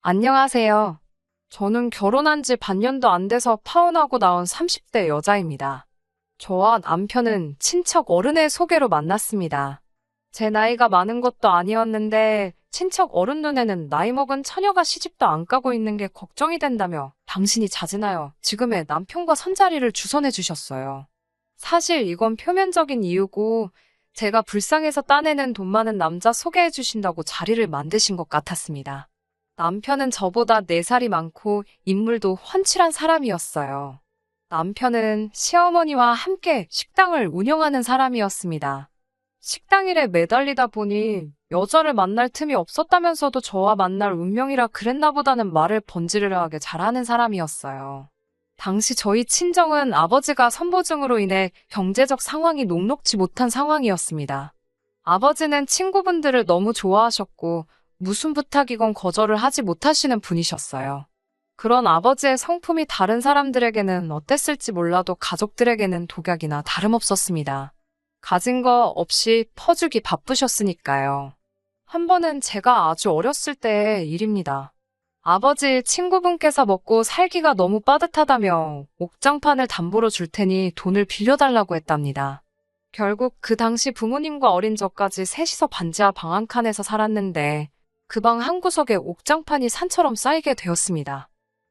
안녕하세요. 저는 결혼한 지 반년도 안 돼서 파혼하고 나온 30대 여자입니다. 저와 남편은 친척 어른의 소개로 만났습니다. 제 나이가 많은 것도 아니었는데 친척 어른 눈에는 나이 먹은 처녀가 시집도 안 가고 있는 게 걱정이 된다며 당신이 자진하여 지금의 남편과 선자리를 주선해 주셨어요. 사실 이건 표면적인 이유고 제가 불쌍해서 따내는 돈 많은 남자 소개해 주신다고 자리를 만드신 것 같았습니다. 남편은 저보다 4살이 많고 인물도 훤칠한 사람이었어요. 남편은 시어머니와 함께 식당을 운영하는 사람이었습니다. 식당 일에 매달리다 보니 여자를 만날 틈이 없었다면서도 저와 만날 운명이라 그랬나 보다는 말을 번지르르하게 잘하는 사람이었어요. 당시 저희 친정은 아버지가 선보증으로 인해 경제적 상황이 녹록지 못한 상황이었습니다. 아버지는 친구분들을 너무 좋아하셨고 무슨 부탁이건 거절을 하지 못하시는 분이셨어요. 그런 아버지의 성품이 다른 사람들에게는 어땠을지 몰라도 가족들에게는 독약이나 다름없었습니다. 가진 거 없이 퍼주기 바쁘셨으니까요. 한 번은 제가 아주 어렸을 때의 일입니다. 아버지 친구분께서 먹고 살기가 너무 빠듯하다며 옥장판을 담보로 줄 테니 돈을 빌려달라고 했답니다. 결국 그 당시 부모님과 어린 저까지 셋이서 반지하 방 한 칸에서 살았는데 그 방 한 구석에 옥장판이 산처럼 쌓이게 되었습니다.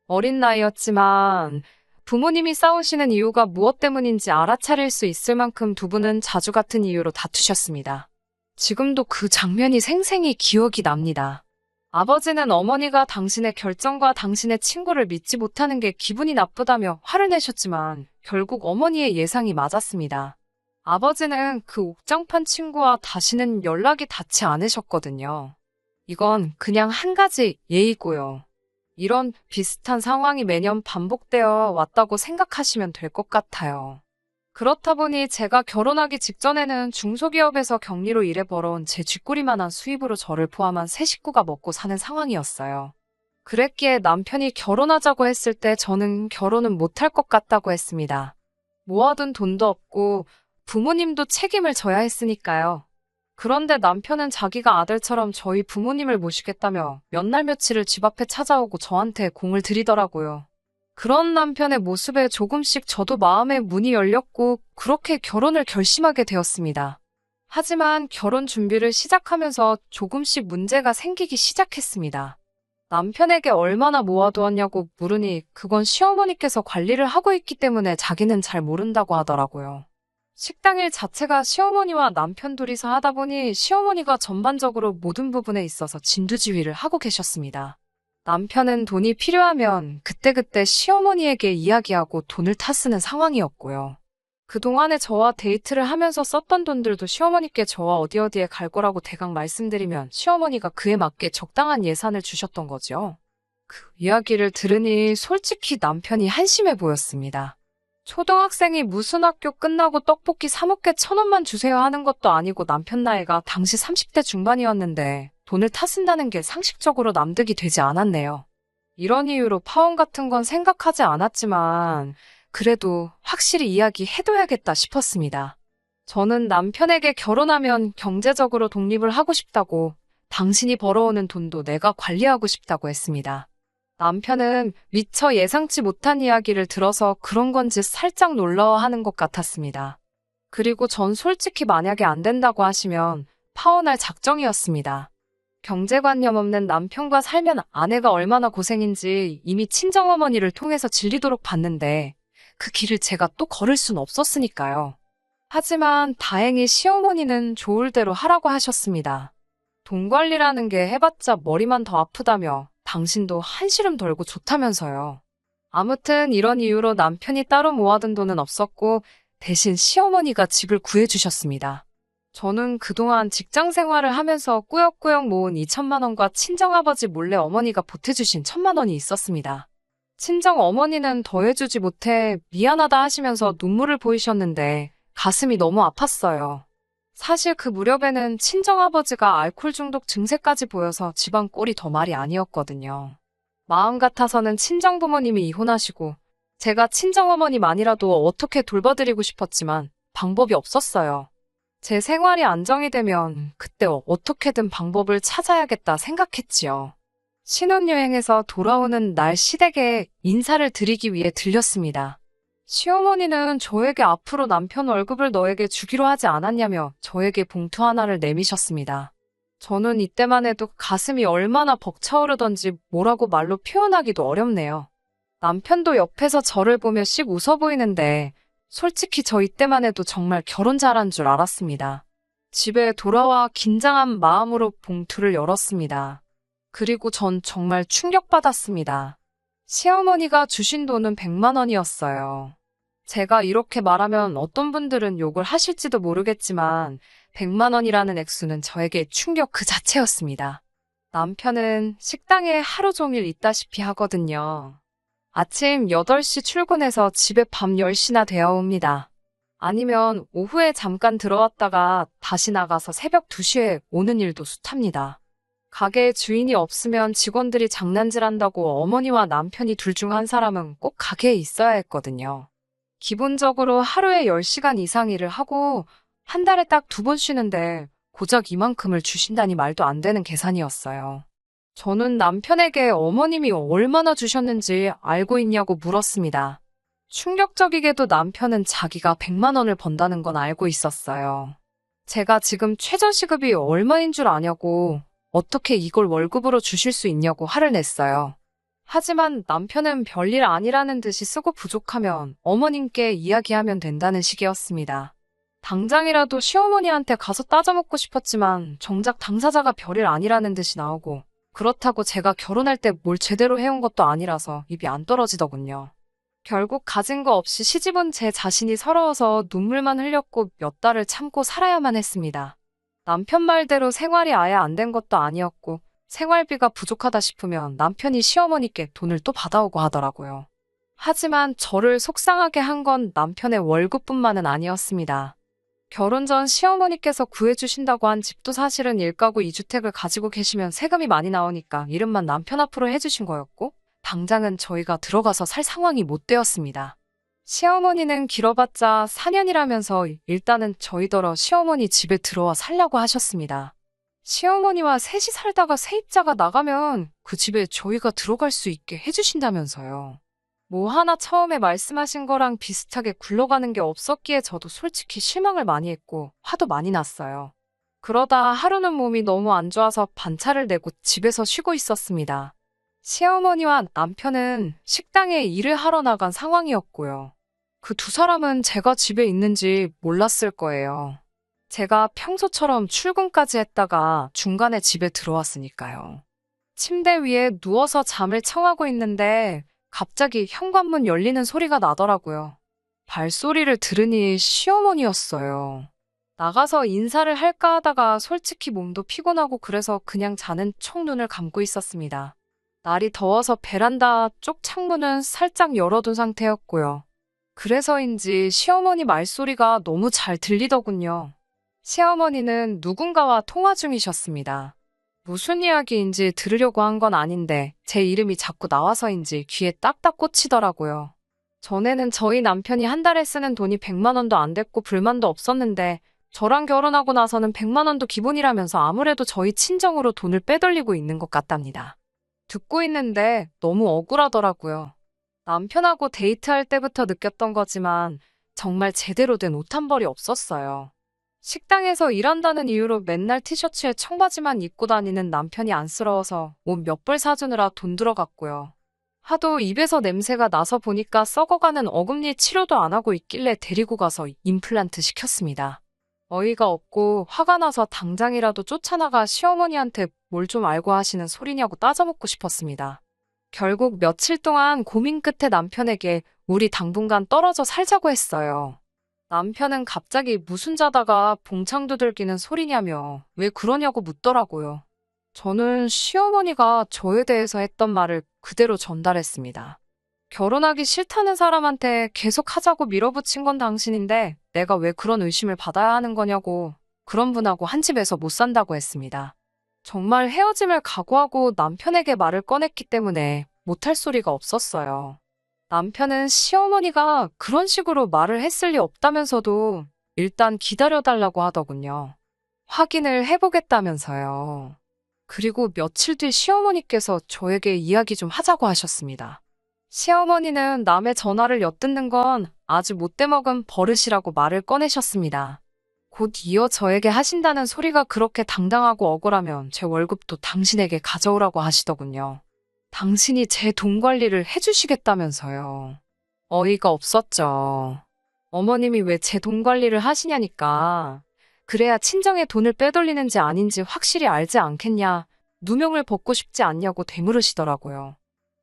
어린 나이였지만 부모님이 싸우시는 이유가 무엇 때문인지 알아차릴 수 있을 만큼 두 분은 자주 같은 이유로 다투셨습니다. 지금도 그 장면이 생생히 기억이 납니다. 아버지는 어머니가 당신의 결정과 당신의 친구를 믿지 못하는 게 기분이 나쁘다며 화를 내셨지만 결국 어머니의 예상이 맞았습니다. 아버지는 그 옥장판 친구와 다시는 연락이 닿지 않으셨거든요. 이건 그냥 한 가지 예이고요. 이런 비슷한 상황이 매년 반복되어 왔다고 생각하시면 될 것 같아요. 그렇다 보니 제가 결혼하기 직전에는 중소기업에서 격리로 일해 벌어온 제 쥐꼬리만한 수입으로 저를 포함한 세 식구가 먹고 사는 상황이었어요. 그랬기에 남편이 결혼하자고 했을 때 저는 결혼은 못할 것 같다고 했습니다. 모아둔 돈도 없고 부모님도 책임을 져야 했으니까요. 그런데 남편은 자기가 아들처럼 저희 부모님을 모시겠다며 몇 날 며칠을 집 앞에 찾아오고 저한테 공을 들이더라고요. 그런 남편의 모습에 조금씩 저도 마음의 문이 열렸고 그렇게 결혼을 결심하게 되었습니다. 하지만 결혼 준비를 시작하면서 조금씩 문제가 생기기 시작했습니다. 남편에게 얼마나 모아두었냐고 물으니 그건 시어머니께서 관리를 하고 있기 때문에 자기는 잘 모른다고 하더라고요. 식당 일 자체가 시어머니와 남편 둘이서 하다 보니 시어머니가 전반적으로 모든 부분에 있어서 진두지휘를 하고 계셨습니다. 남편은 돈이 필요하면 그때그때 시어머니에게 이야기하고 돈을 타쓰는 상황이었고요. 그동안에 저와 데이트를 하면서 썼던 돈들도 시어머니께 저와 어디에 갈 거라고 대강 말씀드리면 시어머니가 그에 맞게 적당한 예산을 주셨던 거죠. 그 이야기를 들으니 솔직히 남편이 한심해 보였습니다. 초등학생이 무슨 학교 끝나고 떡볶이 사 먹게 1,000원만 주세요 하는 것도 아니고 남편 나이가 당시 30대 중반이었는데 돈을 타쓴다는 게 상식적으로 납득이 되지 않았네요. 이런 이유로 파혼 같은 건 생각하지 않았지만 그래도 확실히 이야기해둬야겠다 싶었습니다. 저는 남편에게 결혼하면 경제적으로 독립을 하고 싶다고 당신이 벌어오는 돈도 내가 관리하고 싶다고 했습니다. 남편은 미처 예상치 못한 이야기를 들어서 그런 건지 살짝 놀라워하는 것 같았습니다. 그리고 전 솔직히 만약에 안 된다고 하시면 파혼할 작정이었습니다. 경제관념 없는 남편과 살면 아내가 얼마나 고생인지 이미 친정어머니를 통해서 질리도록 봤는데 그 길을 제가 또 걸을 순 없었으니까요. 하지만 다행히 시어머니는 좋을 대로 하라고 하셨습니다. 돈 관리라는 게 해봤자 머리만 더 아프다며 당신도 한시름 덜고 좋다면서요. 아무튼 이런 이유로 남편이 따로 모아둔 돈은 없었고 대신 시어머니가 집을 구해주셨습니다. 저는 그동안 직장 생활을 하면서 꾸역꾸역 모은 2천만 원과 친정아버지 몰래 어머니가 보태주신 1,000만 원이 있었습니다. 친정 어머니는 더해주지 못해 미안하다 하시면서 눈물을 보이셨는데 가슴이 너무 아팠어요. 사실 그 무렵에는 친정아버지가 알코올 중독 증세까지 보여서 집안 꼴이 더 말이 아니었거든요. 마음 같아서는 친정부모님이 이혼하시고 제가 친정어머니만이라도 어떻게 돌봐드리고 싶었지만 방법이 없었어요. 제 생활이 안정이 되면 그때 어떻게든 방법을 찾아야겠다 생각했지요. 신혼여행에서 돌아오는 날 시댁에 인사를 드리기 위해 들렸습니다. 시어머니는 저에게 앞으로 남편 월급을 너에게 주기로 하지 않았냐며 저에게 봉투 하나를 내미셨습니다. 저는 이때만 해도 가슴이 얼마나 벅차오르던지 뭐라고 말로 표현하기도 어렵네요. 남편도 옆에서 저를 보며 씩 웃어 보이는데 솔직히 저 이때만 해도 정말 결혼 잘한 줄 알았습니다. 집에 돌아와 긴장한 마음으로 봉투를 열었습니다. 그리고 전 정말 충격받았습니다. 시어머니가 주신 돈은 100만 원이었어요. 제가 이렇게 말하면 어떤 분들은 욕을 하실지도 모르겠지만 100만 원이라는 액수는 저에게 충격 그 자체였습니다. 남편은 식당에 하루 종일 있다시피 하거든요. 아침 8시 출근해서 집에 밤 10시나 되어 옵니다. 아니면 오후에 잠깐 들어왔다가 다시 나가서 새벽 2시에 오는 일도 숱합니다. 가게에 주인이 없으면 직원들이 장난질한다고 어머니와 남편이 둘 중 한 사람은 꼭 가게에 있어야 했거든요. 기본적으로 하루에 10시간 이상 일을 하고 한 달에 딱 2번 쉬는데 고작 이만큼을 주신다니 말도 안 되는 계산이었어요. 저는 남편에게 어머님이 얼마나 주셨는지 알고 있냐고 물었습니다. 충격적이게도 남편은 자기가 100만 원을 번다는 건 알고 있었어요. 제가 지금 최저시급이 얼마인 줄 아냐고 어떻게 이걸 월급으로 주실 수 있냐고 화를 냈어요. 하지만 남편은 별일 아니라는 듯이 쓰고 부족하면 어머님께 이야기하면 된다는 식이었습니다. 당장이라도 시어머니한테 가서 따져먹고 싶었지만 정작 당사자가 별일 아니라는 듯이 나오고 그렇다고 제가 결혼할 때 뭘 제대로 해온 것도 아니라서 입이 안 떨어지더군요. 결국 가진 거 없이 시집온 제 자신이 서러워서 눈물만 흘렸고 몇 달을 참고 살아야만 했습니다. 남편 말대로 생활이 아예 안 된 것도 아니었고 생활비가 부족하다 싶으면 남편이 시어머니께 돈을 또 받아오고 하더라고요. 하지만 저를 속상하게 한 건 남편의 월급뿐만은 아니었습니다. 결혼 전 시어머니께서 구해주신다고 한 집도 사실은 1가구 2주택을 가지고 계시면 세금이 많이 나오니까 이름만 남편 앞으로 해주신 거였고 당장은 저희가 들어가서 살 상황이 못 되었습니다. 시어머니는 길어봤자 4년이라면서 일단은 저희더러 시어머니 집에 들어와 살려고 하셨습니다. 시어머니와 셋이 살다가 세입자가 나가면 그 집에 저희가 들어갈 수 있게 해주신다면서요. 뭐 하나 처음에 말씀하신 거랑 비슷하게 굴러가는 게 없었기에 저도 솔직히 실망을 많이 했고 화도 많이 났어요. 그러다 하루는 몸이 너무 안 좋아서 반차를 내고 집에서 쉬고 있었습니다. 시어머니와 남편은 식당에 일을 하러 나간 상황이었고요. 그 두 사람은 제가 집에 있는지 몰랐을 거예요. 제가 평소처럼 출근까지 했다가 중간에 집에 들어왔으니까요. 침대 위에 누워서 잠을 청하고 있는데 갑자기 현관문 열리는 소리가 나더라고요. 발소리를 들으니 시어머니였어요. 나가서 인사를 할까 하다가 솔직히 몸도 피곤하고 그래서 그냥 자는 척 눈을 감고 있었습니다. 날이 더워서 베란다 쪽 창문은 살짝 열어둔 상태였고요. 그래서인지 시어머니 말소리가 너무 잘 들리더군요. 시어머니는 누군가와 통화 중이셨습니다. 무슨 이야기인지 들으려고 한 건 아닌데 제 이름이 자꾸 나와서인지 귀에 딱딱 꽂히더라고요. 전에는 저희 남편이 한 달에 쓰는 돈이 100만 원도 안 됐고 불만도 없었는데 저랑 결혼하고 나서는 100만 원도 기본이라면서 아무래도 저희 친정으로 돈을 빼돌리고 있는 것 같답니다. 듣고 있는데 너무 억울하더라고요. 남편하고 데이트할 때부터 느꼈던 거지만 정말 제대로 된 옷 한 벌이 없었어요. 식당에서 일한다는 이유로 맨날 티셔츠에 청바지만 입고 다니는 남편이 안쓰러워서 옷 몇 벌 사주느라 돈 들어갔고요. 하도 입에서 냄새가 나서 보니까 썩어가는 어금니 치료도 안 하고 있길래 데리고 가서 임플란트 시켰습니다. 어이가 없고 화가 나서 당장이라도 쫓아나가 시어머니한테 뭘 좀 알고 하시는 소리냐고 따져먹고 싶었습니다. 결국 며칠 동안 고민 끝에 남편에게 우리 당분간 떨어져 살자고 했어요. 남편은 갑자기 무슨 자다가 봉창 두들기는 소리냐며 왜 그러냐고 묻더라고요. 저는 시어머니가 저에 대해서 했던 말을 그대로 전달했습니다. 결혼하기 싫다는 사람한테 계속 하자고 밀어붙인 건 당신인데 내가 왜 그런 의심을 받아야 하는 거냐고 그런 분하고 한 집에서 못 산다고 했습니다. 정말 헤어짐을 각오하고 남편에게 말을 꺼냈기 때문에 못할 소리가 없었어요. 남편은 시어머니가 그런 식으로 말을 했을 리 없다면서도 일단 기다려달라고 하더군요. 확인을 해보겠다면서요. 그리고 며칠 뒤 시어머니께서 저에게 이야기 좀 하자고 하셨습니다. 시어머니는 남의 전화를 엿듣는 건 아주 못돼 먹은 버릇이라고 말을 꺼내셨습니다. 곧 이어 저에게 하신다는 소리가 그렇게 당당하고 억울하면 제 월급도 당신에게 가져오라고 하시더군요. 당신이 제 돈 관리를 해주시겠다면서요. 어이가 없었죠. 어머님이 왜 제 돈 관리를 하시냐니까. 그래야 친정에 돈을 빼돌리는지 아닌지 확실히 알지 않겠냐. 누명을 벗고 싶지 않냐고 되물으시더라고요.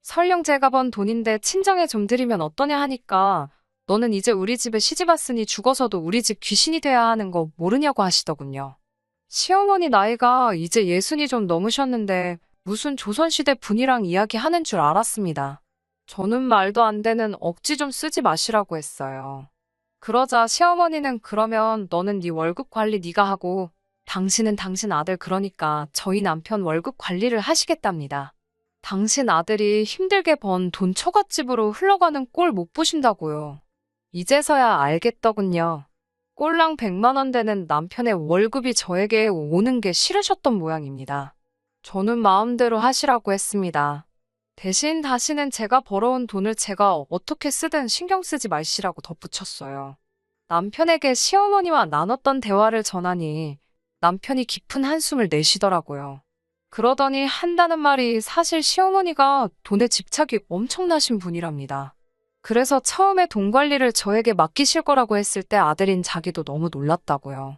설령 제가 번 돈인데 친정에 좀 드리면 어떠냐 하니까 너는 이제 우리 집에 시집 왔으니 죽어서도 우리 집 귀신이 돼야 하는 거 모르냐고 하시더군요. 시어머니 나이가 이제 60이 좀 넘으셨는데 무슨 조선시대 분이랑 이야기하는 줄 알았습니다. 저는 말도 안 되는 억지 좀 쓰지 마시라고 했어요. 그러자 시어머니는 그러면 너는 네 월급 관리 네가 하고 당신은 당신 아들 그러니까 저희 남편 월급 관리를 하시겠답니다. 당신 아들이 힘들게 번 돈 처갓집으로 흘러가는 꼴 못 보신다고요. 이제서야 알겠더군요. 꼴랑 100만 원 되는 남편의 월급이 저에게 오는 게 싫으셨던 모양입니다. 저는 마음대로 하시라고 했습니다. 대신 다시는 제가 벌어온 돈을 제가 어떻게 쓰든 신경 쓰지 마시라고 덧붙였어요. 남편에게 시어머니와 나눴던 대화를 전하니 남편이 깊은 한숨을 내쉬더라고요. 그러더니 한다는 말이 사실 시어머니가 돈에 집착이 엄청나신 분이랍니다. 그래서 처음에 돈 관리를 저에게 맡기실 거라고 했을 때 아들인 자기도 너무 놀랐다고요.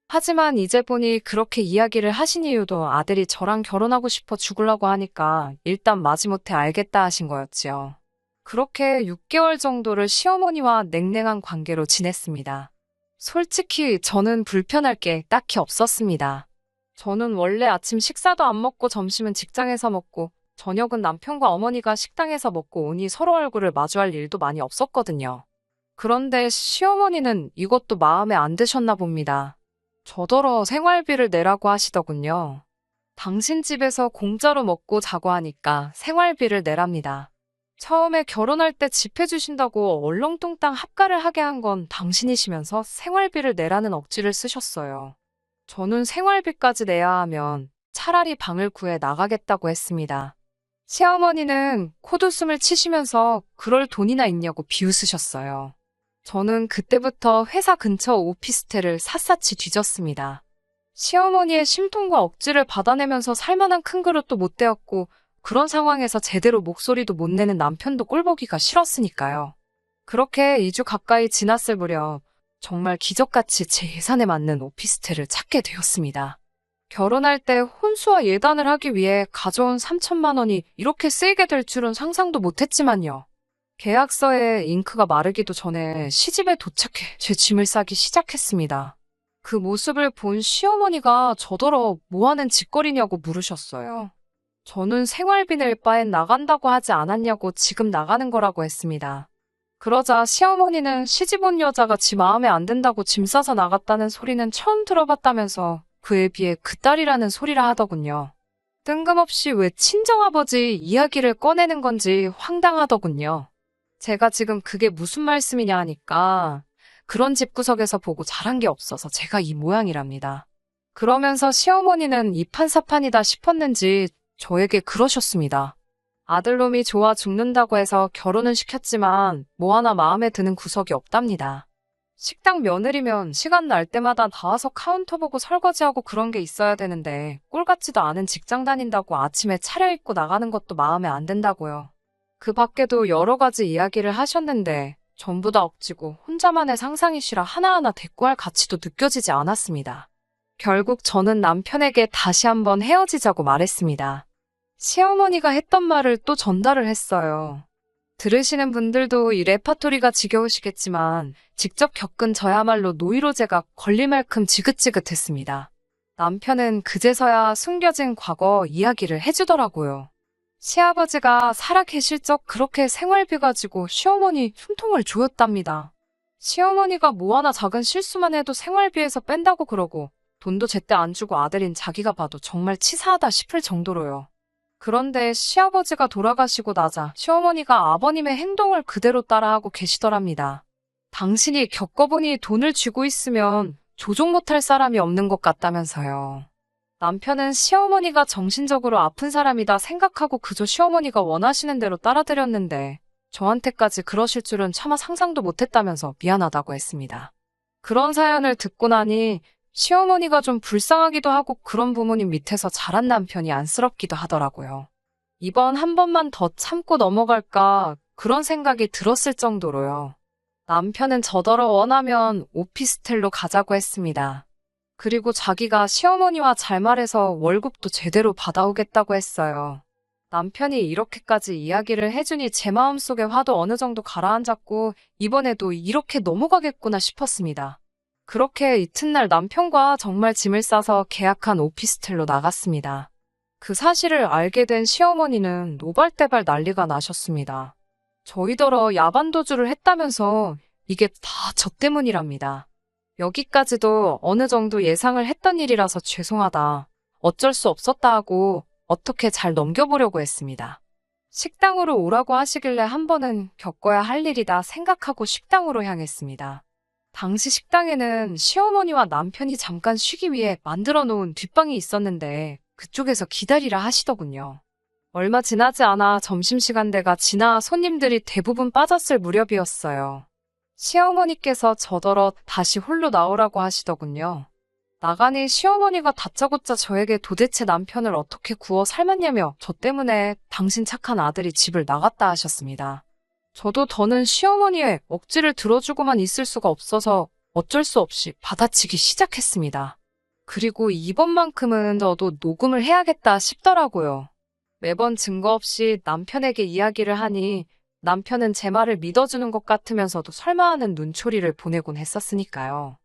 하지만 이제 보니 그렇게 이야기를 하신 이유도 아들이 저랑 결혼하고 싶어 죽으려고 하니까 일단 마지못해 알겠다 하신 거였지요. 그렇게 6개월 정도를 시어머니와 냉랭한 관계로 지냈습니다. 솔직히 저는 불편할 게 딱히 없었습니다. 저는 원래 아침 식사도 안 먹고 점심은 직장에서 먹고 저녁은 남편과 어머니가 식당에서 먹고 오니 서로 얼굴을 마주할 일도 많이 없었거든요. 그런데 시어머니는 이것도 마음에 안 드셨나 봅니다. 저더러 생활비를 내라고 하시더군요. 당신 집에서 공짜로 먹고 자고 하니까 생활비를 내랍니다. 처음에 결혼할 때 집 해주신다고 얼렁뚱땅 합가를 하게 한 건 당신이시면서 생활비를 내라는 억지를 쓰셨어요. 저는 생활비까지 내야 하면 차라리 방을 구해 나가겠다고 했습니다. 시어머니는 콧웃음을 치시면서 그럴 돈이나 있냐고 비웃으셨어요. 저는 그때부터 회사 근처 오피스텔을 샅샅이 뒤졌습니다. 시어머니의 심통과 억지를 받아내면서 살만한 큰 그릇도 못 되었고 그런 상황에서 제대로 목소리도 못 내는 남편도 꼴보기가 싫었으니까요. 그렇게 2주 가까이 지났을 무렵 정말 기적같이 제 예산에 맞는 오피스텔을 찾게 되었습니다. 결혼할 때 혼수와 예단을 하기 위해 가져온 3천만 원이 이렇게 쓰이게 될 줄은 상상도 못했지만요. 계약서에 잉크가 마르기도 전에 시집에 도착해 제 짐을 싸기 시작했습니다. 그 모습을 본 시어머니가 저더러 뭐하는 짓거리냐고 물으셨어요. 저는 생활비 낼 바엔 나간다고 하지 않았냐고 지금 나가는 거라고 했습니다. 그러자 시어머니는 시집 온 여자가 지 마음에 안 든다고 짐 싸서 나갔다는 소리는 처음 들어봤다면서 그에 비해 그 딸이라는 소리라 하더군요. 뜬금없이 왜 친정아버지 이야기를 꺼내는 건지 황당하더군요. 제가 지금 그게 무슨 말씀이냐 하니까 그런 집구석에서 보고 자란 게 없어서 제가 이 모양이랍니다. 그러면서 시어머니는 이판사판이다 싶었는지 저에게 그러셨습니다. 아들놈이 좋아 죽는다고 해서 결혼은 시켰지만 뭐 하나 마음에 드는 구석이 없답니다. 식당 며느리면 시간 날 때마다 나와서 카운터 보고 설거지하고 그런 게 있어야 되는데 꼴 같지도 않은 직장 다닌다고 아침에 차려입고 나가는 것도 마음에 안 든다고요. 그 밖에도 여러 가지 이야기를 하셨는데 전부 다 억지고 혼자만의 상상이시라 하나하나 대꾸할 가치도 느껴지지 않았습니다. 결국 저는 남편에게 다시 한번 헤어지자고 말했습니다. 시어머니가 했던 말을 또 전달을 했어요. 들으시는 분들도 이 레파토리가 지겨우시겠지만 직접 겪은 저야말로 노이로제가 걸릴 만큼 지긋지긋했습니다. 남편은 그제서야 숨겨진 과거 이야기를 해주더라고요. 시아버지가 살아계실 적 그렇게 생활비 가지고 시어머니 숨통을 조였답니다. 시어머니가 뭐 하나 작은 실수만 해도 생활비에서 뺀다고 그러고 돈도 제때 안 주고 아들인 자기가 봐도 정말 치사하다 싶을 정도로요. 그런데 시아버지가 돌아가시고 나자 시어머니가 아버님의 행동을 그대로 따라하고 계시더랍니다. 당신이 겪어보니 돈을 쥐고 있으면 조종 못할 사람이 없는 것 같다면서요. 남편은 시어머니가 정신적으로 아픈 사람이다 생각하고 그저 시어머니가 원하시는 대로 따라드렸는데 저한테까지 그러실 줄은 차마 상상도 못했다면서 미안하다고 했습니다. 그런 사연을 듣고 나니 시어머니가 좀 불쌍하기도 하고 그런 부모님 밑에서 자란 남편이 안쓰럽기도 하더라고요. 이번 한 번만 더 참고 넘어갈까 그런 생각이 들었을 정도로요. 남편은 저더러 원하면 오피스텔로 가자고 했습니다. 그리고 자기가 시어머니와 잘 말해서 월급도 제대로 받아오겠다고 했어요. 남편이 이렇게까지 이야기를 해주니 제 마음속에 화도 어느 정도 가라앉았고 이번에도 이렇게 넘어가겠구나 싶었습니다. 그렇게 이튿날 남편과 정말 짐을 싸서 계약한 오피스텔로 나갔습니다. 그 사실을 알게 된 시어머니는 노발대발 난리가 나셨습니다. 저희더러 야반도주를 했다면서 이게 다 저 때문이랍니다. 여기까지도 어느 정도 예상을 했던 일이라서 죄송하다. 어쩔 수 없었다 하고 어떻게 잘 넘겨보려고 했습니다. 식당으로 오라고 하시길래 한 번은 겪어야 할 일이다 생각하고 식당으로 향했습니다. 당시 식당에는 시어머니와 남편이 잠깐 쉬기 위해 만들어 놓은 뒷방이 있었는데 그쪽에서 기다리라 하시더군요. 얼마 지나지 않아 점심시간대가 지나 손님들이 대부분 빠졌을 무렵이었어요. 시어머니께서 저더러 다시 홀로 나오라고 하시더군요. 나가니 시어머니가 다짜고짜 저에게 도대체 남편을 어떻게 구워 삶았냐며 저 때문에 당신 착한 아들이 집을 나갔다 하셨습니다. 저도 더는 시어머니의 억지를 들어주고만 있을 수가 없어서 어쩔 수 없이 받아치기 시작했습니다. 그리고 이번만큼은 저도 녹음을 해야겠다 싶더라고요. 매번 증거 없이 남편에게 이야기를 하니 남편은 제 말을 믿어주는 것 같으면서도 설마 하는 눈초리를 보내곤 했었으니까요.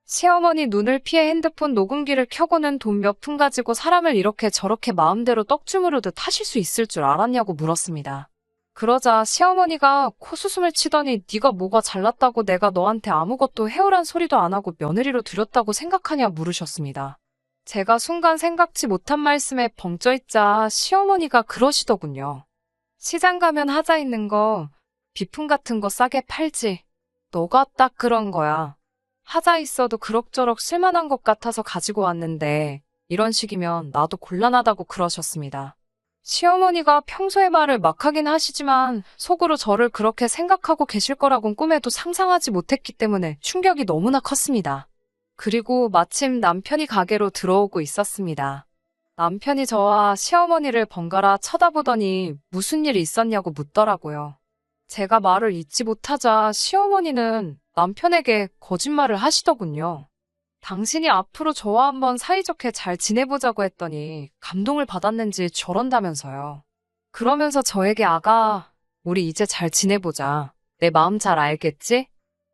시어머니 눈을 피해 핸드폰 녹음기를 켜고는 돈 몇 푼 가지고 사람을 이렇게 저렇게 마음대로 떡주무르듯 하실 수 있을 줄 알았냐고 물었습니다. 그러자 시어머니가 코수숨을 치더니 네가 뭐가 잘났다고 내가 너한테 아무것도 해오란 소리도 안 하고 며느리로 들였다고 생각하냐 물으셨습니다. 제가 순간 생각지 못한 말씀에 벙쪄있자 시어머니가 그러시더군요. 시장 가면 하자 있는 거, 비품 같은 거 싸게 팔지. 너가 딱 그런 거야. 하자 있어도 그럭저럭 쓸만한 것 같아서 가지고 왔는데 이런 식이면 나도 곤란하다고 그러셨습니다. 시어머니가 평소에 말을 막 하긴 하시지만 속으로 저를 그렇게 생각하고 계실 거라곤 꿈에도 상상하지 못했기 때문에 충격이 너무나 컸습니다. 그리고 마침 남편이 가게로 들어오고 있었습니다. 남편이 저와 시어머니를 번갈아 쳐다보더니 무슨 일이 있었냐고 묻더라고요. 제가 말을 잇지 못하자 시어머니는 남편에게 거짓말을 하시더군요. 당신이 앞으로 저와 한번 사이좋게 잘 지내보자고 했더니 감동을 받았는지 저런다면서요. 그러면서 저에게 아가, 우리 이제 잘 지내보자. 내 마음 잘 알겠지?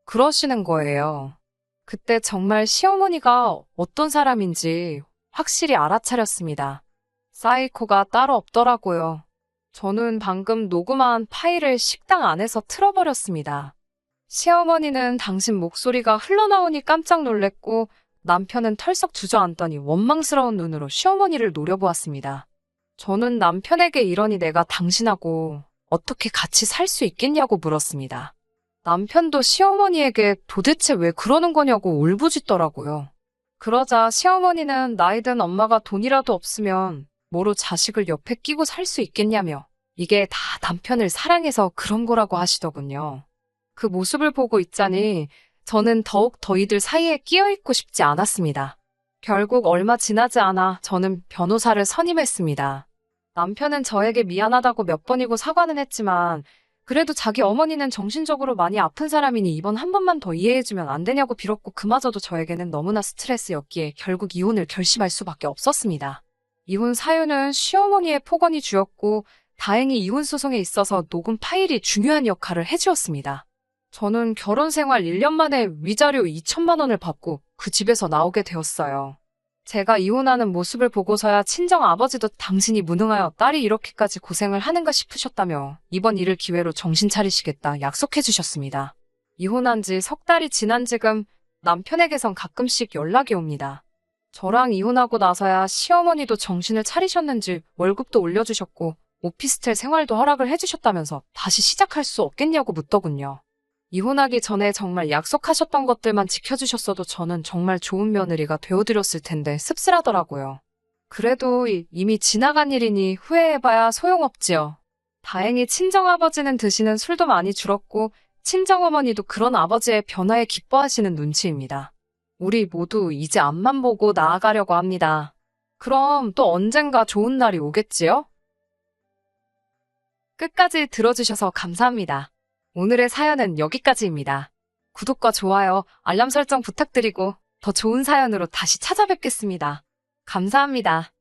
그러시는 거예요. 그때 정말 시어머니가 어떤 사람인지 확실히 알아차렸습니다. 사이코가 따로 없더라고요. 저는 방금 녹음한 파일을 식당 안에서 틀어버렸습니다. 시어머니는 당신 목소리가 흘러나오니 깜짝 놀랬고 남편은 털썩 주저앉더니 원망스러운 눈으로 시어머니를 노려보았습니다. 저는 남편에게 이러니 내가 당신하고 어떻게 같이 살 수 있겠냐고 물었습니다. 남편도 시어머니에게 도대체 왜 그러는 거냐고 울부짖더라고요. 그러자 시어머니는 나이든 엄마가 돈이라도 없으면 뭐로 자식을 옆에 끼고 살 수 있겠냐며 이게 다 남편을 사랑해서 그런 거라고 하시더군요. 그 모습을 보고 있자니 저는 더욱 더 이들 사이에 끼어있고 싶지 않았습니다. 결국 얼마 지나지 않아 저는 변호사를 선임했습니다. 남편은 저에게 미안하다고 몇 번이고 사과는 했지만 그래도 자기 어머니는 정신적으로 많이 아픈 사람이니 이번 한 번만 더 이해해주면 안 되냐고 빌었고 그마저도 저에게는 너무나 스트레스였기에 결국 이혼을 결심할 수밖에 없었습니다. 이혼 사유는 시어머니의 폭언이 주였고 다행히 이혼 소송에 있어서 녹음 파일이 중요한 역할을 해주었습니다. 저는 결혼 생활 1년 만에 위자료 2천만 원을 받고 그 집에서 나오게 되었어요. 제가 이혼하는 모습을 보고서야 친정 아버지도 당신이 무능하여 딸이 이렇게까지 고생을 하는가 싶으셨다며 이번 일을 기회로 정신 차리시겠다 약속해 주셨습니다. 이혼한 지 석 달이 지난 지금 남편에게선 가끔씩 연락이 옵니다. 저랑 이혼하고 나서야 시어머니도 정신을 차리셨는지 월급도 올려주셨고 오피스텔 생활도 허락을 해주셨다면서 다시 시작할 수 없겠냐고 묻더군요. 이혼하기 전에 정말 약속하셨던 것들만 지켜주셨어도 저는 정말 좋은 며느리가 되어드렸을 텐데 씁쓸하더라고요. 그래도 이미 지나간 일이니 후회해봐야 소용없지요. 다행히 친정아버지는 드시는 술도 많이 줄었고 친정어머니도 그런 아버지의 변화에 기뻐하시는 눈치입니다. 우리 모두 이제 앞만 보고 나아가려고 합니다. 그럼 또 언젠가 좋은 날이 오겠지요? 끝까지 들어주셔서 감사합니다. 오늘의 사연은 여기까지입니다. 구독과 좋아요, 알람 설정 부탁드리고 더 좋은 사연으로 다시 찾아뵙겠습니다. 감사합니다.